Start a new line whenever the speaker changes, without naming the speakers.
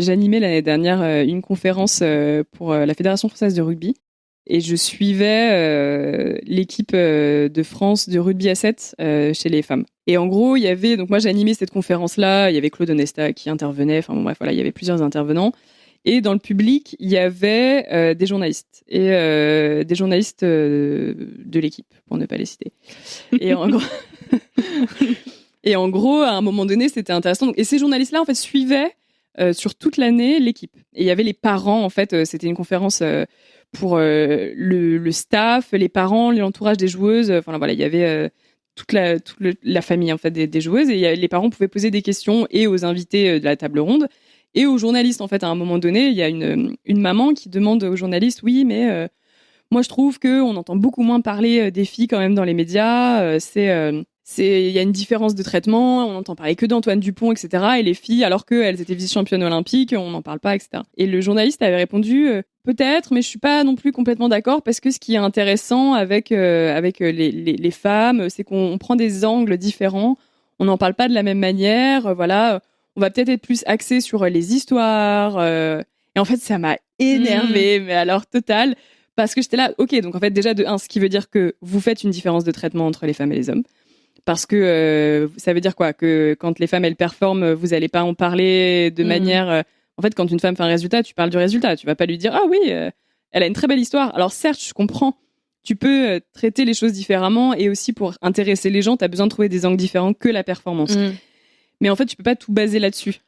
J'animais l'année dernière une conférence pour la Fédération française de rugby. Et je suivais l'équipe de France de rugby à 7 chez les femmes. Et en gros, il y avait, donc moi j'ai animé cette conférence-là, il y avait Claude Onesta qui intervenait, enfin bon bref, voilà, il y avait plusieurs intervenants. Et dans le public, il y avait des journalistes, et des journalistes de l'équipe, pour ne pas les citer. Et en gros... Et en gros, à un moment donné, c'était intéressant. Et ces journalistes-là, en fait, suivaient sur toute l'année l'équipe. Et il y avait les parents, en fait, c'était une conférence pour le staff, les parents, l'entourage des joueuses. Enfin voilà, il y avait toute la famille en fait des joueuses, et les parents pouvaient poser des questions et aux invités de la table ronde et aux journalistes. En fait, à un moment donné, il y a une maman qui demande aux journalistes, oui, mais moi je trouve que on entend beaucoup moins parler des filles quand même dans les médias. Il y a une différence de traitement, on n'entend parler que d'Antoine Dupont, etc. Et les filles, alors qu'elles étaient vice-championnes olympiques, on n'en parle pas, etc. Et le journaliste avait répondu peut-être, mais je suis pas non plus complètement d'accord, parce que ce qui est intéressant avec les femmes, c'est qu'on prend des angles différents, on n'en parle pas de la même manière, voilà. On va peut-être être plus axé sur les histoires. Et en fait, ça m'a énervée, mais alors total, parce que j'étais là, ok, donc en fait déjà de un, ce qui veut dire que vous faites une différence de traitement entre les femmes et les hommes. Parce que ça veut dire quoi? Que quand les femmes, elles performent, vous allez pas en parler de manière... En fait, quand une femme fait un résultat, tu parles du résultat. Tu vas pas lui dire « Ah oui, elle a une très belle histoire. » Alors certes, je comprends. Tu peux traiter les choses différemment, et aussi pour intéresser les gens, tu as besoin de trouver des angles différents que la performance. Mais en fait, tu peux pas tout baser là-dessus.